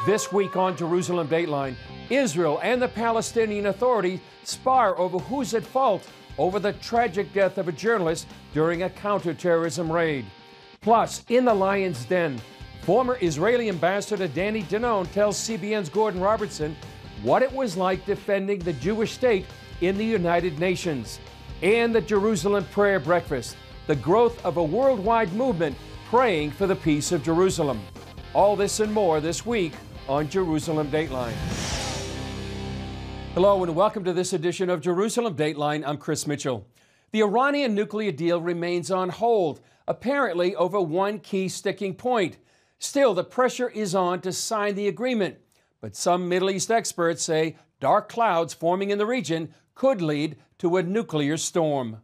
This week on Jerusalem Dateline, Israel and the Palestinian Authority spar over who's at fault over the tragic death of a journalist during a counterterrorism raid. Plus, in the lion's den, former Israeli ambassador Amb Danon tells CBN's Gordon Robertson what it was like defending the Jewish state in the United Nations. And the Jerusalem Prayer Breakfast, the growth of a worldwide movement praying for the peace of Jerusalem. All this and more this week on Jerusalem Dateline. Hello and welcome to this edition of Jerusalem Dateline. I'm Chris Mitchell. The Iranian nuclear deal remains on hold, apparently over one key sticking point. Still, the pressure is on to sign the agreement. But some Middle East experts say dark clouds forming in the region could lead to a nuclear storm.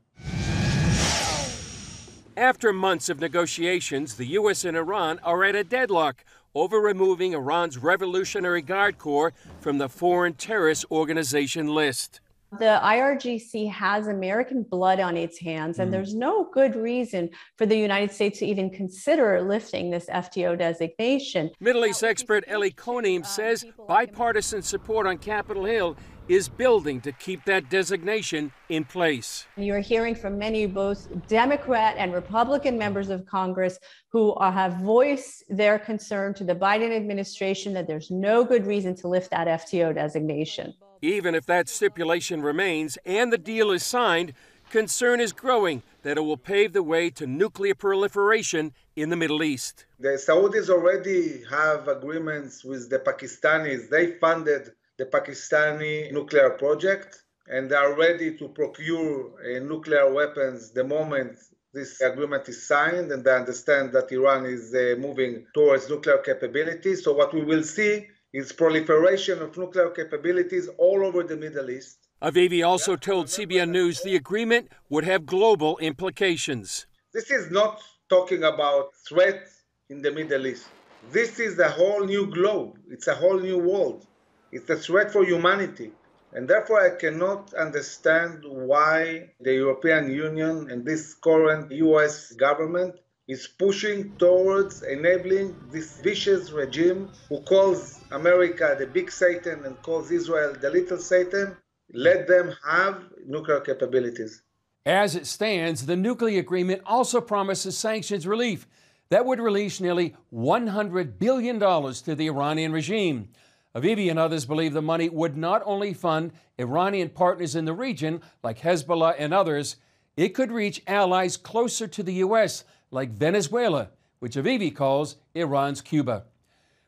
After months of negotiations, the U.S. and Iran are at a deadlock over removing Iran's Revolutionary Guard Corps from the Foreign Terrorist Organization list. The IRGC has American blood on its hands, and there's no good reason for the United States to even consider lifting this FTO designation. Middle East expert Eli Konim says bipartisan support on Capitol Hill is building to keep that designation in place. You're hearing from many, both Democrat and Republican members of Congress, who have voiced their concern to the Biden administration that there's no good reason to lift that FTO designation. Even if that stipulation remains and the deal is signed, concern is growing that it will pave the way to nuclear proliferation in the Middle East. The Saudis already have agreements with the Pakistanis. They funded the Pakistani nuclear project, and they are ready to procure nuclear weapons the moment this agreement is signed, and they understand that Iran is moving towards nuclear capabilities. So what we will see is proliferation of nuclear capabilities all over the Middle East. Avivi also told CBN News the agreement would have global implications. This is not talking about threat in the Middle East. This is a whole new globe. It's a whole new world. It's a threat for humanity. And therefore, I cannot understand why the European Union and this current US government is pushing towards enabling this vicious regime who calls America the big Satan and calls Israel the little Satan. Let them have nuclear capabilities. As it stands, the nuclear agreement also promises sanctions relief that would release nearly $100 billion to the Iranian regime. Avivi and others believe the money would not only fund Iranian partners in the region, like Hezbollah and others, it could reach allies closer to the U.S., like Venezuela, which Avivi calls Iran's Cuba.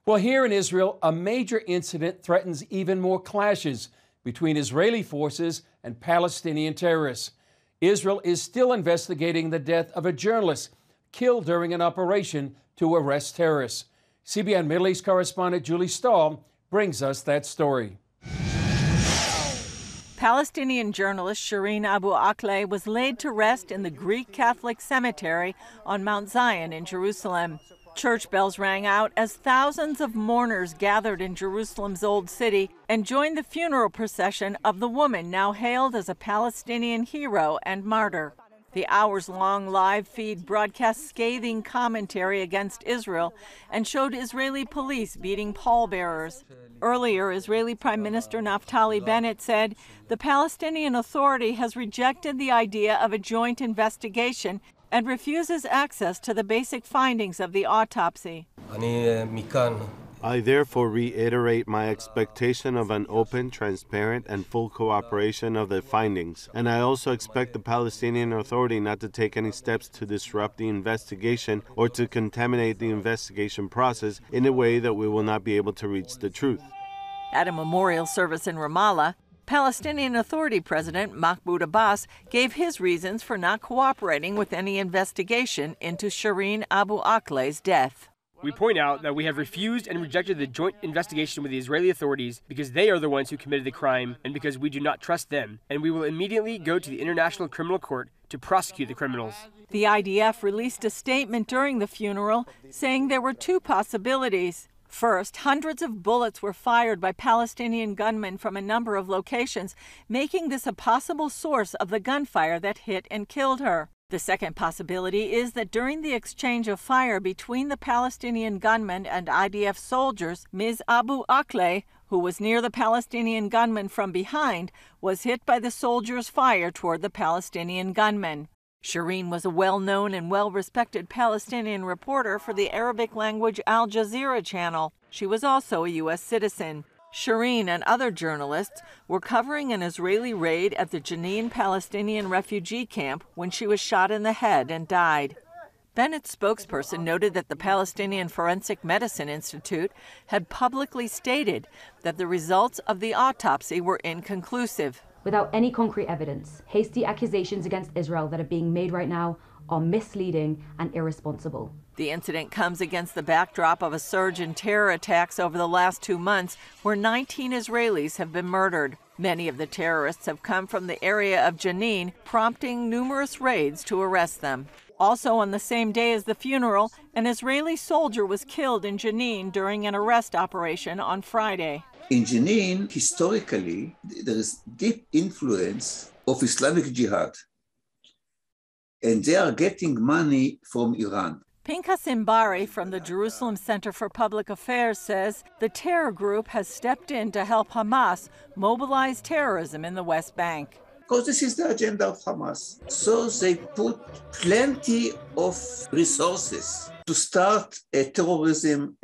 Well, here in Israel, a major incident threatens even more clashes between Israeli forces and Palestinian terrorists. Israel is still investigating the death of a journalist killed during an operation to arrest terrorists. CBN Middle East correspondent Julie Stahl brings us that story. Palestinian journalist Shireen Abu Akleh was laid to rest in the Greek Catholic cemetery on Mount Zion in Jerusalem. Church bells rang out as thousands of mourners gathered in Jerusalem's Old City and joined the funeral procession of the woman now hailed as a Palestinian hero and martyr. The hours-long live feed broadcast scathing commentary against Israel and showed Israeli police beating pallbearers. Earlier, Israeli Prime Minister Naftali Bennett said the Palestinian Authority has rejected the idea of a joint investigation and refuses access to the basic findings of the autopsy. I therefore reiterate my expectation of an open, transparent, and full cooperation of the findings. And I also expect the Palestinian Authority not to take any steps to disrupt the investigation or to contaminate the investigation process in a way that we will not be able to reach the truth. At a memorial service in Ramallah, Palestinian Authority President Mahmoud Abbas gave his reasons for not cooperating with any investigation into Shireen Abu Akleh's death. We point out that we have refused and rejected the joint investigation with the Israeli authorities because they are the ones who committed the crime and because we do not trust them, and we will immediately go to the International Criminal Court to prosecute the criminals. The IDF released a statement during the funeral saying there were two possibilities. First, hundreds of bullets were fired by Palestinian gunmen from a number of locations, making this a possible source of the gunfire that hit and killed her. The second possibility is that during the exchange of fire between the Palestinian gunmen and IDF soldiers, Ms. Abu Akleh, who was near the Palestinian gunmen from behind, was hit by the soldiers' fire toward the Palestinian gunmen. Shireen was a well-known and well-respected Palestinian reporter for the Arabic-language Al Jazeera channel. She was also a U.S. citizen. Shireen and other journalists were covering an Israeli raid at the Jenin Palestinian refugee camp when she was shot in the head and died. Bennett's spokesperson noted that the Palestinian Forensic Medicine Institute had publicly stated that the results of the autopsy were inconclusive. Without any concrete evidence, hasty accusations against Israel that are being made right now are misleading and irresponsible. The incident comes against the backdrop of a surge in terror attacks over the last 2 months, where 19 Israelis have been murdered. Many of the terrorists have come from the area of Jenin, prompting numerous raids to arrest them. Also on the same day as the funeral, an Israeli soldier was killed in Jenin during an arrest operation on Friday. In Jenin, historically, there is deep influence of Islamic Jihad, and they are getting money from Iran. Pinchas Imbari from the Jerusalem Center for Public Affairs says the terror group has stepped in to help Hamas mobilize terrorism in the West Bank. Because this is the agenda of Hamas. So they put plenty of resources to start a terrorism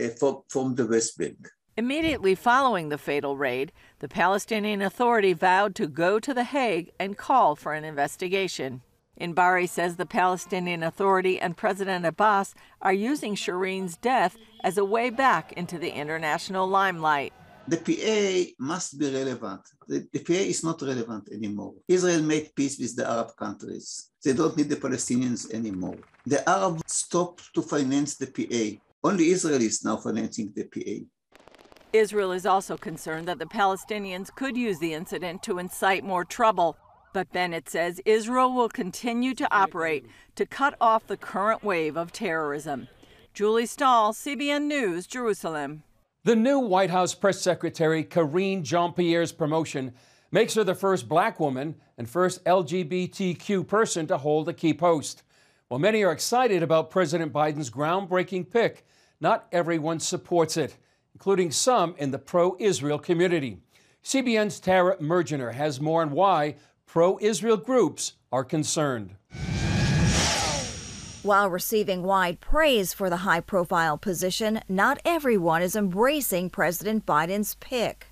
from the West Bank. Immediately following the fatal raid, the Palestinian Authority vowed to go to The Hague and call for an investigation. Imbari says the Palestinian Authority and President Abbas are using Shireen's death as a way back into the international limelight. The PA must be relevant. The PA is not relevant anymore. Israel made peace with the Arab countries. They don't need the Palestinians anymore. The Arabs stopped to finance the PA. Only Israel is now financing the PA. Israel is also concerned that the Palestinians could use the incident to incite more trouble. But Bennett says Israel will continue to operate to cut off the current wave of terrorism. Julie Stahl, CBN News, Jerusalem. The new White House press secretary, Karine Jean-Pierre's promotion, makes her the first black woman and first LGBTQ person to hold a key post. While many are excited about President Biden's groundbreaking pick, not everyone supports it, including some in the pro-Israel community. CBN's Tara Mergener has more on why pro-Israel groups are concerned. While receiving wide praise for the high-profile position, not everyone is embracing President Biden's pick.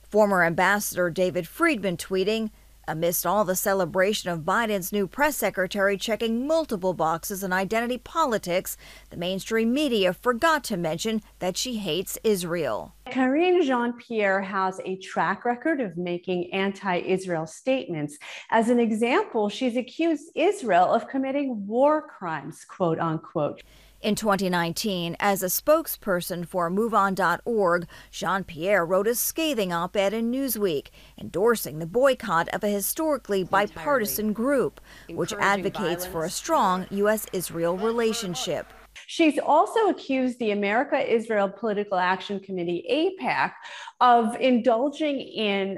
Former Ambassador David Friedman tweeting, amidst all the celebration of Biden's new press secretary checking multiple boxes in identity politics, the mainstream media forgot to mention that she hates Israel. Karine Jean-Pierre has a track record of making anti-Israel statements. As an example, she's accused Israel of committing war crimes, quote unquote. In 2019, as a spokesperson for MoveOn.org, Jean-Pierre wrote a scathing op-ed in Newsweek, endorsing the boycott of a historically bipartisan group, which advocates for a strong U.S.-Israel relationship. She's also accused the America-Israel Political Action Committee, AIPAC, of indulging in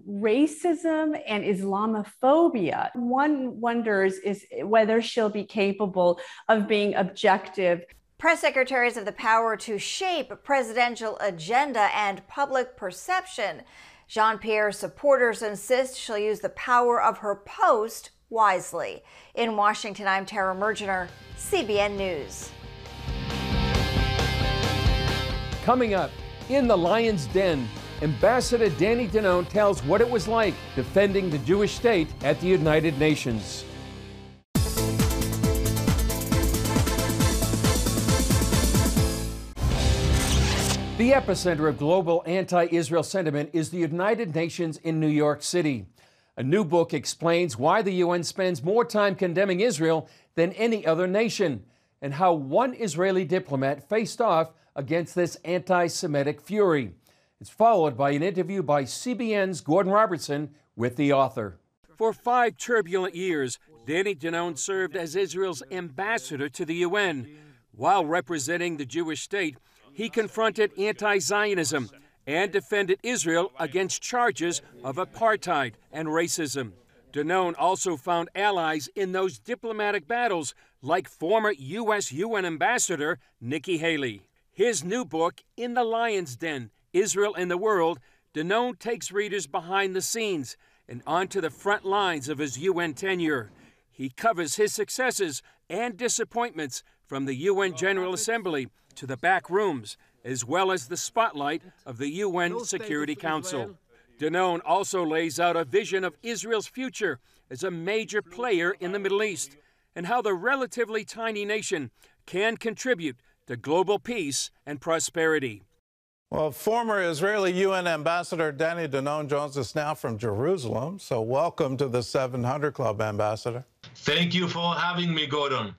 racism and Islamophobia. One wonders is whether she'll be capable of being objective. Press secretaries have the power to shape presidential agenda and public perception. Jean-Pierre's supporters insist she'll use the power of her post wisely. In Washington, I'm Tara Mergener, CBN News. Coming up, in the lion's den, Ambassador Amb Danon tells what it was like defending the Jewish state at the United Nations. The epicenter of global anti-Israel sentiment is the United Nations in New York City. A new book explains why the UN spends more time condemning Israel than any other nation, and how one Israeli diplomat faced off against this anti-Semitic fury. It's followed by an interview by CBN's Gordon Robertson with the author. For 5 turbulent years, Amb Danon served as Israel's ambassador to the UN. While representing the Jewish state, he confronted anti-Zionism and defended Israel against charges of apartheid and racism. Danon also found allies in those diplomatic battles, like former U.S. UN Ambassador Nikki Haley. His new book, In the Lion's Den, Israel and the World, Danon takes readers behind the scenes and onto the front lines of his UN tenure. He covers his successes and disappointments from the UN General Assembly to the back rooms, as well as the spotlight of the UN Security Council. Danon also lays out a vision of Israel's future as a major player in the Middle East and how the relatively tiny nation can contribute to global peace and prosperity. Well, former Israeli UN Ambassador Danny Danon joins us now from Jerusalem. So welcome to the 700 Club, Ambassador. Thank you for having me, Gordon.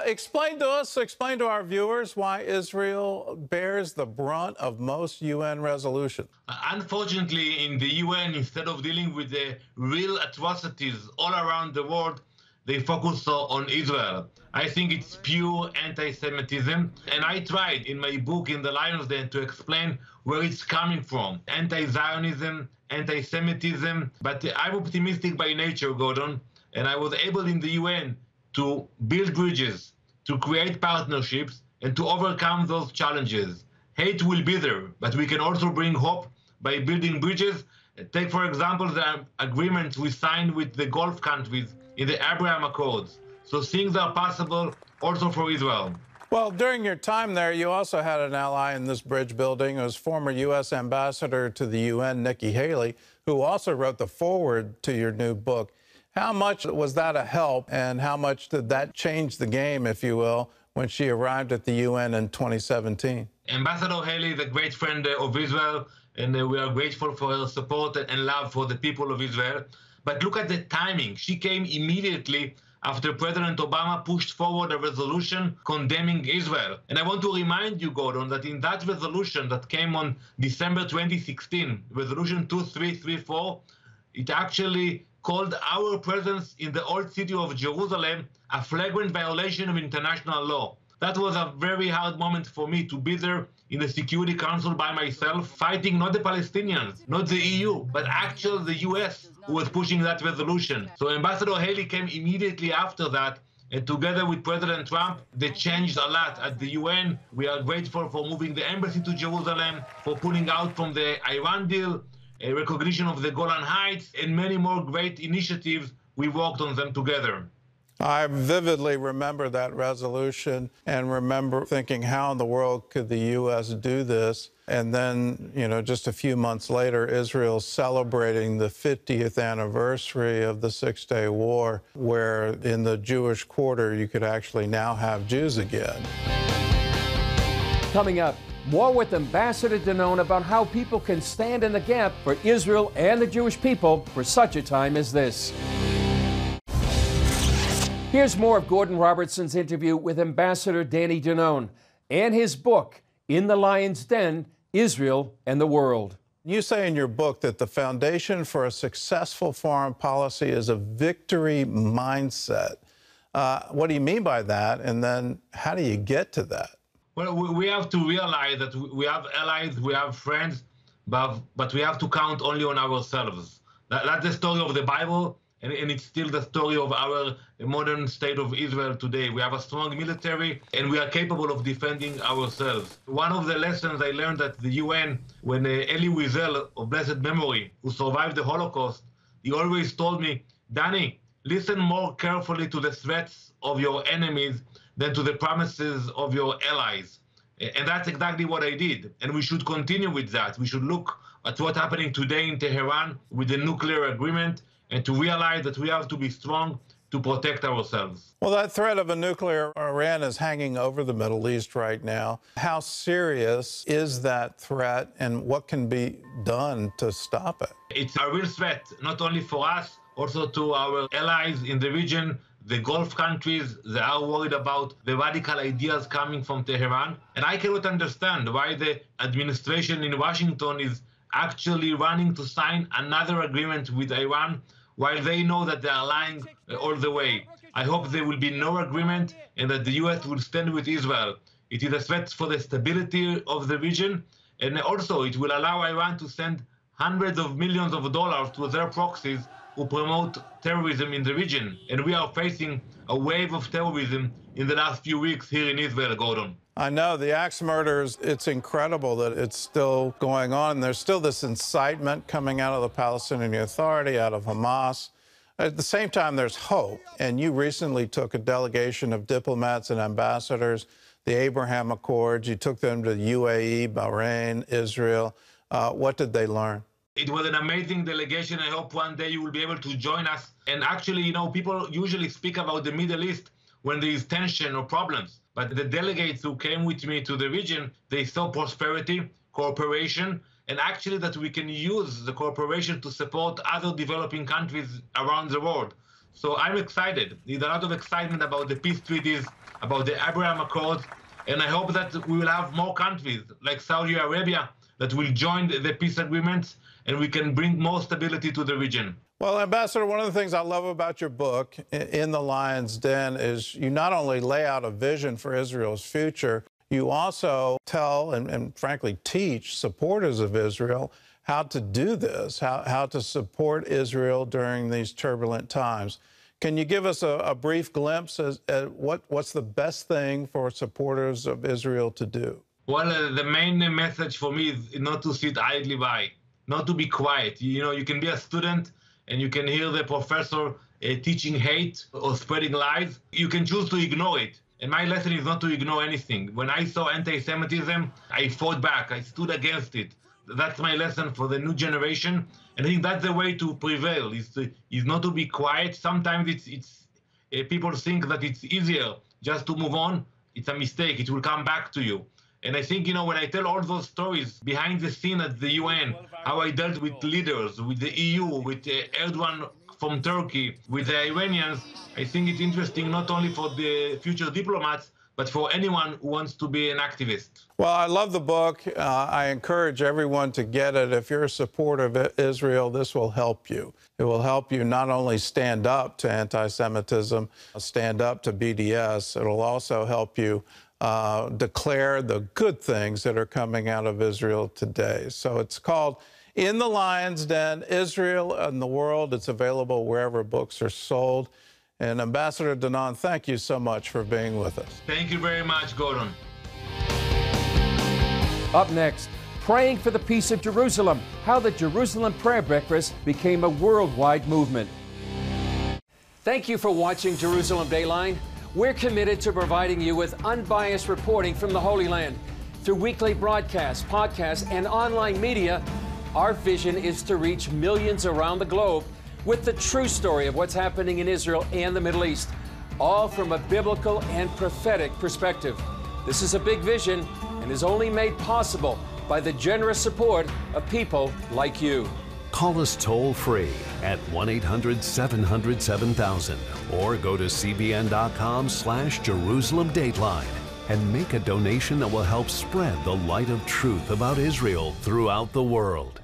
Explain to our viewers why Israel bears the brunt of most UN resolutions. Unfortunately, in the UN, instead of dealing with the real atrocities all around the world, they focus on Israel. I think it's pure anti-Semitism, and I tried in my book, In the Lion's Den, to explain where it's coming from. Anti-Zionism, anti-Semitism, but I'm optimistic by nature, Gordon, and I was able in the UN to build bridges, to create partnerships, and to overcome those challenges. Hate will be there, but we can also bring hope by building bridges. Take, for example, the agreements we signed with the Gulf countries in the Abraham Accords. So things are possible also for Israel. Well, during your time there, you also had an ally in this bridge building. It was former U.S. Ambassador to the UN, Nikki Haley, who also wrote the foreword to your new book. How much was that a help, and how much did that change the game, if you will, when she arrived at the UN in 2017? Ambassador Haley is a great friend of Israel, and we are grateful for her support and love for the people of Israel. But look at the timing. She came immediately after President Obama pushed forward a resolution condemning Israel. And I want to remind you, Gordon, that in that resolution that came on December 2016, Resolution 2334, it actually called our presence in the old city of Jerusalem a flagrant violation of international law. That was a very hard moment for me to be there in the Security Council by myself, fighting not the Palestinians, not the EU, but actually the US who was pushing that resolution. So Ambassador Haley came immediately after that, and together with President Trump, they changed a lot at the UN. We are grateful for moving the embassy to Jerusalem, for pulling out from the Iran deal, a recognition of the Golan Heights, and many more great initiatives. We worked on them together. I vividly remember that resolution and remember thinking, how in the world could the U.S. do this? And then, just a few months later, Israel celebrating the 50th anniversary of the Six-Day War, where in the Jewish quarter, you could actually now have Jews again. Coming up, more with Ambassador Danon about how people can stand in the gap for Israel and the Jewish people for such a time as this. Here's more of Gordon Robertson's interview with Ambassador Danny Danon and his book, In the Lion's Den, Israel and the World. You say in your book that the foundation for a successful foreign policy is a victory mindset. What do you mean by that? And then how do you get to that? Well, we have to realize that we have allies, we have friends, but we have to count only on ourselves. That's the story of the Bible. And it's still the story of our modern state of Israel today. We have a strong military, and we are capable of defending ourselves. One of the lessons I learned at the UN, when Elie Wiesel, of blessed memory, who survived the Holocaust, he always told me, Danny, listen more carefully to the threats of your enemies than to the promises of your allies. And that's exactly what I did. And we should continue with that. We should look at what's happening today in Tehran with the nuclear agreement, and to realize that we have to be strong to protect ourselves. Well, that threat of a nuclear Iran is hanging over the Middle East right now. How serious is that threat, and what can be done to stop it? It's a real threat, not only for us, also to our allies in the region. The Gulf countries, they are worried about the radical ideas coming from Tehran. And I cannot understand why the administration in Washington is actually running to sign another agreement with Iran, while they know that they are lying all the way. I hope there will be no agreement and that the U.S. will stand with Israel. It is a threat for the stability of the region, and also it will allow Iran to send hundreds of millions of dollars to their proxies who promote terrorism in the region. And we are facing a wave of terrorism in the last few weeks here in Israel, Gordon. I know the axe murders, it's incredible that it's still going on. There's still this incitement coming out of the Palestinian Authority, out of Hamas. At the same time, there's hope. And you recently took a delegation of diplomats and ambassadors, the Abraham Accords. You took them to UAE, Bahrain, Israel. What did they learn? It was an amazing delegation. I hope one day you will be able to join us. And actually, you know, people usually speak about the Middle East when there is tension or problems. But the delegates who came with me to the region, they saw prosperity, cooperation, and actually that we can use the cooperation to support other developing countries around the world. So I'm excited. There's a lot of excitement about the peace treaties, about the Abraham Accords, and I hope that we will have more countries like Saudi Arabia that will join the peace agreements, and we can bring more stability to the region. Well, Ambassador, one of the things I love about your book, In the Lion's Den, is you not only lay out a vision for Israel's future, you also tell and frankly teach supporters of Israel how to do this, how to support Israel during these turbulent times. Can you give us a brief glimpse at what's the best thing for supporters of Israel to do? Well, the main message for me is not to sit idly by, not to be quiet. You know, you can be a student and you can hear the professor teaching hate or spreading lies. You can choose to ignore it. And my lesson is not to ignore anything. When I saw anti-Semitism, I fought back. I stood against it. That's my lesson for the new generation. And I think that's the way to prevail, is not to be quiet. Sometimes people think that it's easier just to move on. It's a mistake. It will come back to you. And I think, you know, when I tell all those stories behind the scene at the UN, how I dealt with leaders, with the EU, with Erdogan from Turkey, with the Iranians, I think it's interesting not only for the future diplomats, but for anyone who wants to be an activist. Well, I love the book. I encourage everyone to get it. If you're a supporter of Israel, this will help you. It will help you not only stand up to anti-Semitism, stand up to BDS, it'll also help you declare the good things that are coming out of Israel today. So it's called In the Lion's Den, Israel and the World. It's available wherever books are sold. And Ambassador Danon, thank you so much for being with us. Thank you very much, Gordon. Up next, praying for the peace of Jerusalem, how the Jerusalem Prayer Breakfast became a worldwide movement. Thank you for watching Jerusalem Dateline. We're committed to providing you with unbiased reporting from the Holy Land. Through weekly broadcasts, podcasts, and online media, our vision is to reach millions around the globe with the true story of what's happening in Israel and the Middle East, all from a biblical and prophetic perspective. This is a big vision and is only made possible by the generous support of people like you. Call us toll-free at 1-800-700-7000 or go to cbn.com/Jerusalem Dateline and make a donation that will help spread the light of truth about Israel throughout the world.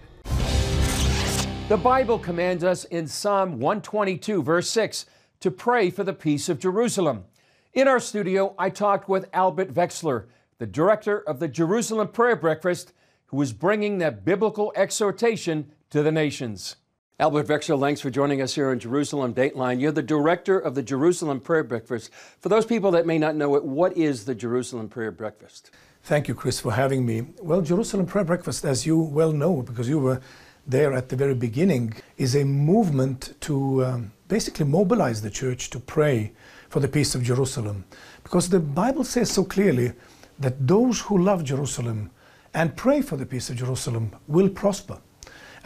The Bible commands us in Psalm 122, verse 6, to pray for the peace of Jerusalem. In our studio, I talked with Albert Wexler, the director of the Jerusalem Prayer Breakfast, who is bringing that biblical exhortation to the nations. Albert Wexler, thanks for joining us here on Jerusalem Dateline. You're the director of the Jerusalem Prayer Breakfast. For those people that may not know it, what is the Jerusalem Prayer Breakfast? Thank you, Chris, for having me. Well, Jerusalem Prayer Breakfast, as you well know, because you were there at the very beginning, is a movement to basically mobilize the church to pray for the peace of Jerusalem. Because the Bible says so clearly that those who love Jerusalem and pray for the peace of Jerusalem will prosper.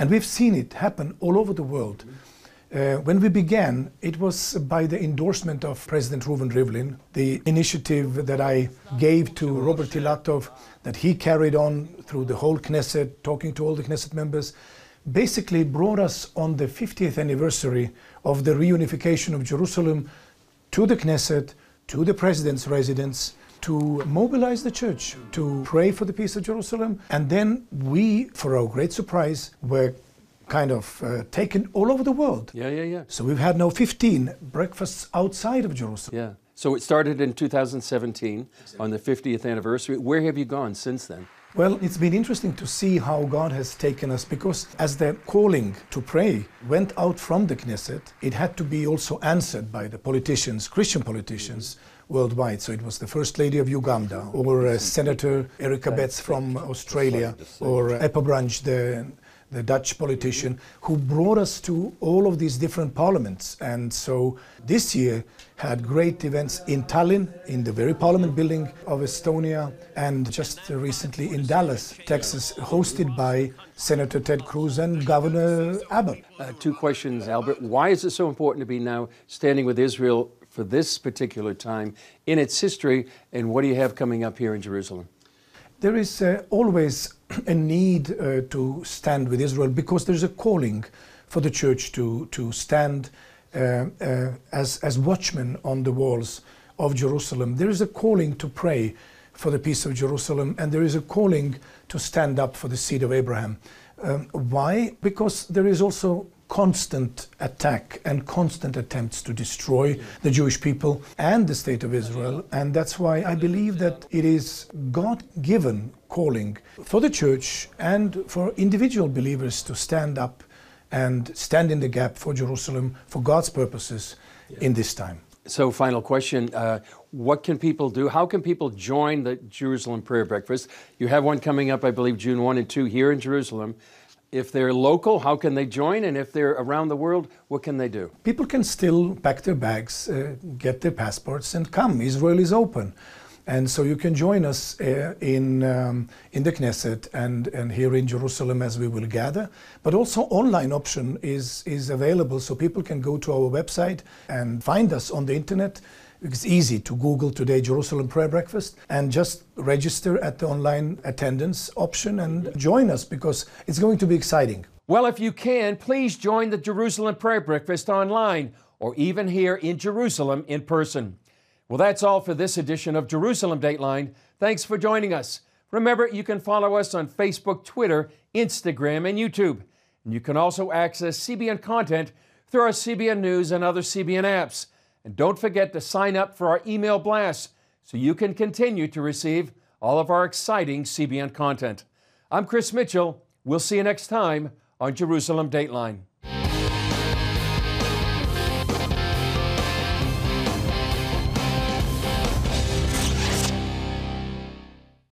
And we've seen it happen all over the world. When we began, it was by the endorsement of President Reuven Rivlin, the initiative that I gave to Robert Ilatov, that he carried on through the whole Knesset, talking to all the Knesset members, basically brought us on the 50th anniversary of the reunification of Jerusalem to the Knesset, to the President's residence, to mobilize the church, to pray for the peace of Jerusalem. And then we, for our great surprise, were kind of taken all over the world. Yeah. So we've had now 15 breakfasts outside of Jerusalem. Yeah. So it started in 2017 on the 50th anniversary. Where have you gone since then? Well, it's been interesting to see how God has taken us, because as the calling to pray went out from the Knesset, it had to be also answered by the politicians, Christian politicians worldwide. So it was the First Lady of Uganda, or Senator Erika Betts from Australia, or Eppo Branch, the Dutch politician, who brought us to all of these different parliaments. And so this year had great events in Tallinn, in the very parliament building of Estonia, and just recently in Dallas, Texas, hosted by Senator Ted Cruz and Governor Abbott. Two questions, Albert. Why is it so important to be now standing with Israel for this particular time in its history, and what do you have coming up here in Jerusalem? There is always a need to stand with Israel, because there's a calling for the church to stand as watchmen on the walls of Jerusalem. There is a calling to pray for the peace of Jerusalem, and there is a calling to stand up for the seed of Abraham. Why? Because there is also constant attack and constant attempts to destroy the Jewish people and the state of Israel. And that's why I believe that it is God-given calling for the church and for individual believers to stand up and stand in the gap for Jerusalem, for God's purposes in this time. So, final question, what can people do? How can people join the Jerusalem Prayer Breakfast? You have one coming up, I believe, June 1 and 2 here in Jerusalem. If they're local, how can they join? And if they're around the world, what can they do? People can still pack their bags, get their passports, and come. Israel is open. And so you can join us in the Knesset and here in Jerusalem as we will gather. But also online option is available, so people can go to our website and find us on the internet. It's easy to Google today Jerusalem Prayer Breakfast and just register at the online attendance option and join us, because it's going to be exciting. Well, if you can, please join the Jerusalem Prayer Breakfast online, or even here in Jerusalem in person. Well, that's all for this edition of Jerusalem Dateline. Thanks for joining us. Remember, you can follow us on Facebook, Twitter, Instagram, and YouTube. And you can also access CBN content through our CBN News and other CBN apps. And don't forget to sign up for our email blasts so you can continue to receive all of our exciting CBN content. I'm Chris Mitchell. We'll see you next time on Jerusalem Dateline.